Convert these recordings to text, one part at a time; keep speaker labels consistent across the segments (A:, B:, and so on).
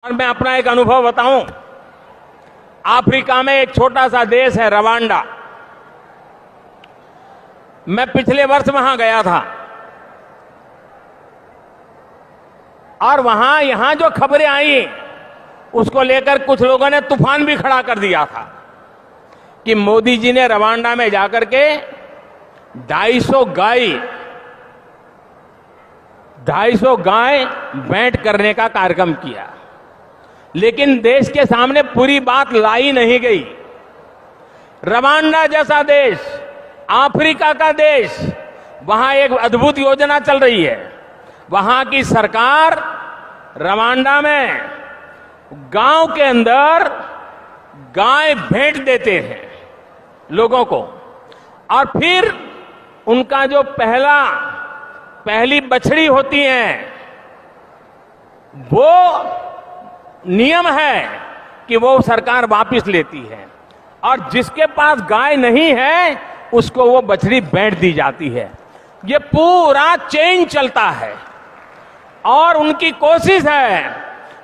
A: मैं अपना एक अनुभव बताऊं। अफ्रीका में एक छोटा सा देश है रवांडा। मैं पिछले वर्ष वहां गया था और वहां यहां जो खबरें आई उसको लेकर कुछ लोगों ने तूफान भी खड़ा कर दिया था कि मोदी जी ने रवांडा में जाकर के 250 गाय भेंट करने का कार्यक्रम किया, लेकिन देश के सामने पूरी बात लाई नहीं गई। रवांडा जैसा देश, अफ्रीका का देश, वहां एक अद्भुत योजना चल रही है। वहां की सरकार रवांडा में गांव के अंदर गाय भेंट देते हैं लोगों को, और फिर उनका जो पहली बछड़ी होती है, वो नियम है कि वो सरकार वापस लेती है, और जिसके पास गाय नहीं है उसको वो बछड़ी भेंट दी जाती है। ये पूरा चेन चलता है और उनकी कोशिश है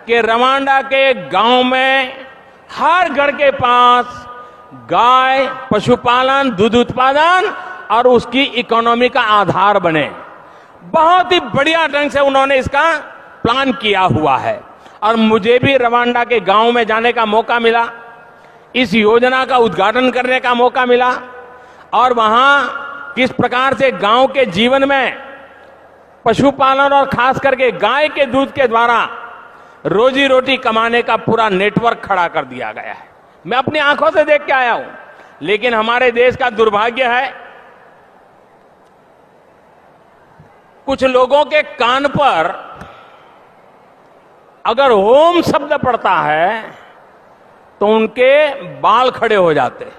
A: कि रवांडा के गांव में हर घर के पास गाय पशुपालन, दूध उत्पादन और उसकी इकोनॉमी का आधार बने। बहुत ही बढ़िया ढंग से उन्होंने इसका प्लान किया हुआ है और मुझे भी रवांडा के गांव में जाने का मौका मिला, इस योजना का उद्घाटन करने का मौका मिला और वहां किस प्रकार से गांव के जीवन में पशुपालन और खास करके गाय के दूध के द्वारा रोजी रोटी कमाने का पूरा नेटवर्क खड़ा कर दिया गया है। मैं अपनी आंखों से देख के आया हूं, लेकिन हमारे देश का दुर्भाग्य है कुछ लोगों के कान पर अगर ओम शब्द पड़ता है तो उनके बाल खड़े हो जाते हैं,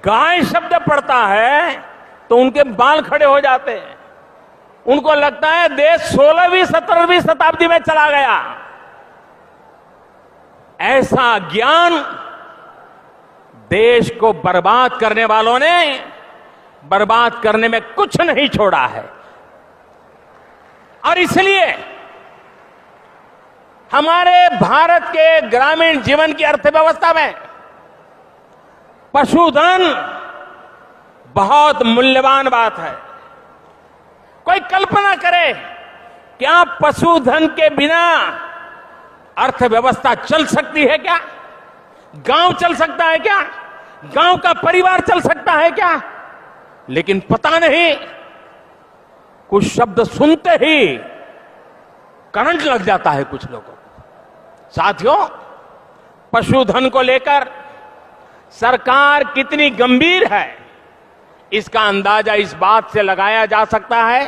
A: गाय शब्द पड़ता है तो उनके बाल खड़े हो जाते हैं। उनको लगता है देश 16वीं 17वीं शताब्दी में चला गया। ऐसा ज्ञान देश को बर्बाद करने वालों ने बर्बाद करने में कुछ नहीं छोड़ा है। और इसलिए हमारे भारत के ग्रामीण जीवन की अर्थव्यवस्था में पशुधन बहुत मूल्यवान बात है। कोई कल्पना करे, क्या पशुधन के बिना अर्थव्यवस्था चल सकती है क्या? गांव चल सकता है क्या? गांव का परिवार चल सकता है क्या? लेकिन पता नहीं, कुछ शब्द सुनते ही करंट लग जाता है कुछ लोगों को। साथियों, पशुधन को लेकर सरकार कितनी गंभीर है, इसका अंदाजा इस बात से लगाया जा सकता है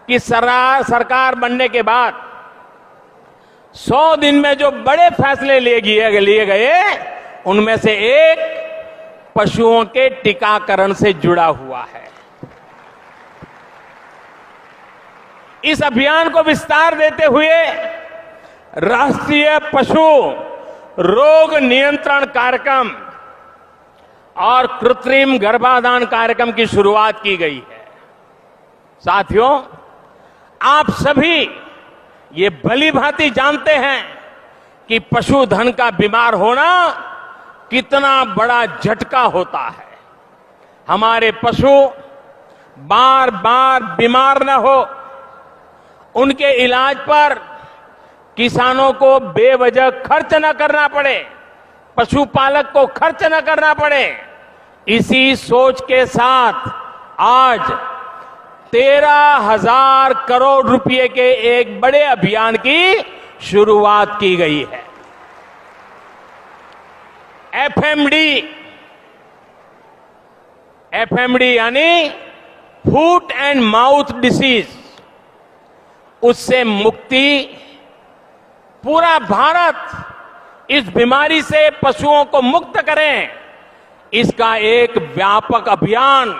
A: कि सरकार बनने के बाद 100 दिन में जो बड़े फैसले लिए गए उनमें से एक पशुओं के टीकाकरण से जुड़ा हुआ है। इस अभियान को विस्तार देते हुए राष्ट्रीय पशु रोग नियंत्रण कार्यक्रम और कृत्रिम गर्भाधान कार्यक्रम की शुरुआत की गई है। साथियों, आप सभी ये भलीभांति जानते हैं कि पशुधन का बीमार होना कितना बड़ा झटका होता है। हमारे पशु बार बार बीमार न हो, उनके इलाज पर किसानों को बेवजह खर्च न करना पड़े, पशुपालक को खर्च न करना पड़े, इसी सोच के साथ आज 13,000 करोड़ रुपए के एक बड़े अभियान की शुरुआत की गई है। एफएमडी यानी फूट एंड माउथ डिसीज, उससे मुक्ति, पूरा भारत इस बीमारी से पशुओं को मुक्त करें, इसका एक व्यापक अभियान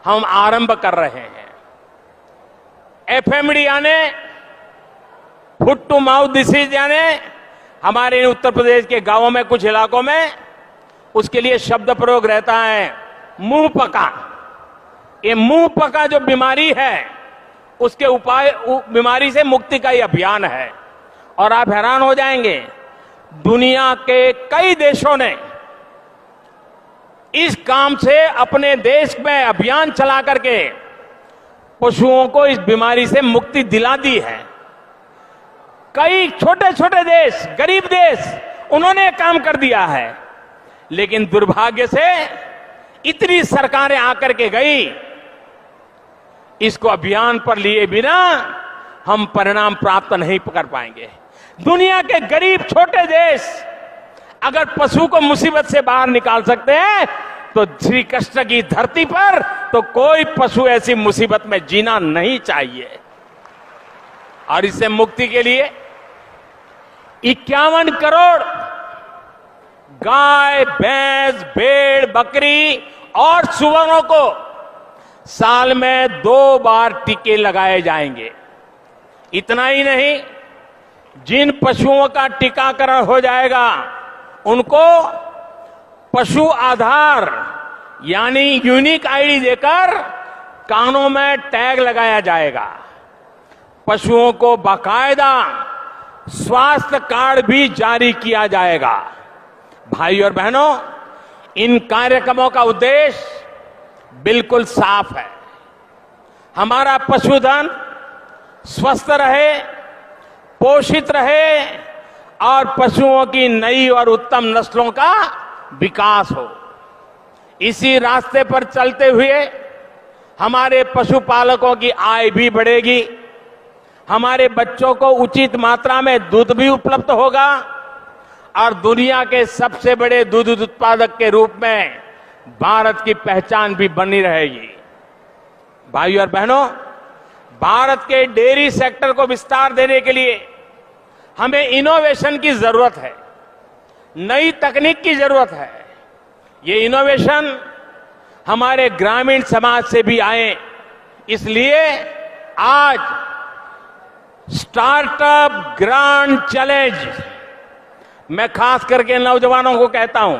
A: हम आरंभ कर रहे हैं। एफएमडी यानी फुट टू माउथ डिसीज, यानी हमारे उत्तर प्रदेश के गांवों में कुछ इलाकों में उसके लिए शब्द प्रयोग रहता है मुंह पका। ये मुंह पका जो बीमारी है उसके उपाय, बीमारी से मुक्ति का ये अभियान है। और आप हैरान हो जाएंगे, दुनिया के कई देशों ने इस काम से अपने देश में अभियान चला करके पशुओं को इस बीमारी से मुक्ति दिला दी है। कई छोटे छोटे देश, गरीब देश, उन्होंने काम कर दिया है। लेकिन दुर्भाग्य से इतनी सरकारें आकर के गई, इसको अभियान पर लिए बिना हम परिणाम प्राप्त नहीं कर पाएंगे। दुनिया के गरीब छोटे देश अगर पशु को मुसीबत से बाहर निकाल सकते हैं तो श्री कृष्ण की धरती पर तो कोई पशु ऐसी मुसीबत में जीना नहीं चाहिए। और इससे मुक्ति के लिए 51 करोड़ गाय, भैंस, भेड़, बकरी और सुअरों को साल में 2 बार टीके लगाए जाएंगे। इतना ही नहीं, जिन पशुओं का टीकाकरण हो जाएगा उनको पशु आधार यानी यूनिक आईडी देकर कानों में टैग लगाया जाएगा। पशुओं को बाकायदा स्वास्थ्य कार्ड भी जारी किया जाएगा। भाई और बहनों, इन कार्यक्रमों का उद्देश्य बिल्कुल साफ है। हमारा पशुधन स्वस्थ रहे, पोषित रहे और पशुओं की नई और उत्तम नस्लों का विकास हो। इसी रास्ते पर चलते हुए हमारे पशुपालकों की आय भी बढ़ेगी, हमारे बच्चों को उचित मात्रा में दूध भी उपलब्ध होगा और दुनिया के सबसे बड़े दूध उत्पादक के रूप में भारत की पहचान भी बनी रहेगी। भाइयों और बहनों, भारत के डेयरी सेक्टर को विस्तार देने के लिए हमें इनोवेशन की जरूरत है, नई तकनीक की जरूरत है। ये इनोवेशन हमारे ग्रामीण समाज से भी आए, इसलिए आज स्टार्टअप ग्रांड चैलेंज मैं खास करके नौजवानों को कहता हूं।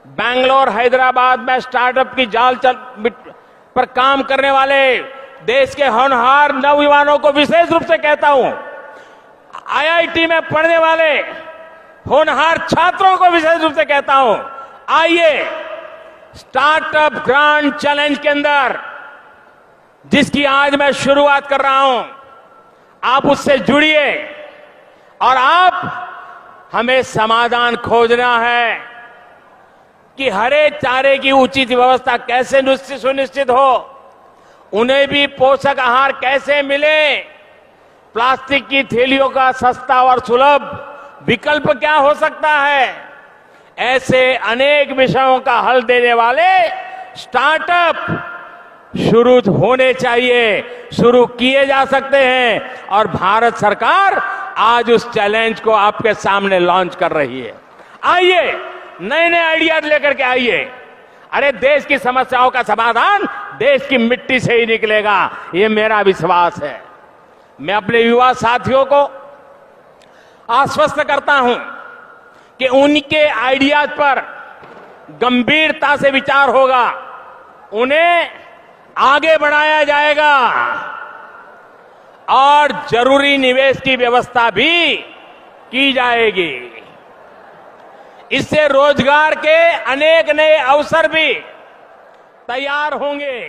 A: बेंगलोर, हैदराबाद में स्टार्टअप की जाल पर काम करने वाले देश के होनहार नौजवानों को विशेष रूप से कहता हूं, आईआईटी में पढ़ने वाले होनहार छात्रों को विशेष रूप से कहता हूं, आइए स्टार्टअप ग्रांड चैलेंज के अंदर, जिसकी आज मैं शुरुआत कर रहा हूं, आप उससे जुड़िए और आप हमें समाधान खोजना है कि हरे चारे की उचित व्यवस्था कैसे सुनिश्चित हो, उन्हें भी पोषक आहार कैसे मिले, प्लास्टिक की थैलियों का सस्ता और सुलभ विकल्प क्या हो सकता है। ऐसे अनेक विषयों का हल देने वाले स्टार्टअप शुरू होने चाहिए, शुरू किए जा सकते हैं और भारत सरकार आज उस चैलेंज को आपके सामने लॉन्च कर रही है। आइए नए नए आइडियाज लेकर के आइए। अरे देश की समस्याओं का समाधान देश की मिट्टी से ही निकलेगा, ये मेरा विश्वास है। मैं अपने युवा साथियों को आश्वस्त करता हूं कि उनके आइडियाज पर गंभीरता से विचार होगा, उन्हें आगे बढ़ाया जाएगा और जरूरी निवेश की व्यवस्था भी की जाएगी। इससे रोजगार के अनेक नए अवसर भी तैयार होंगे।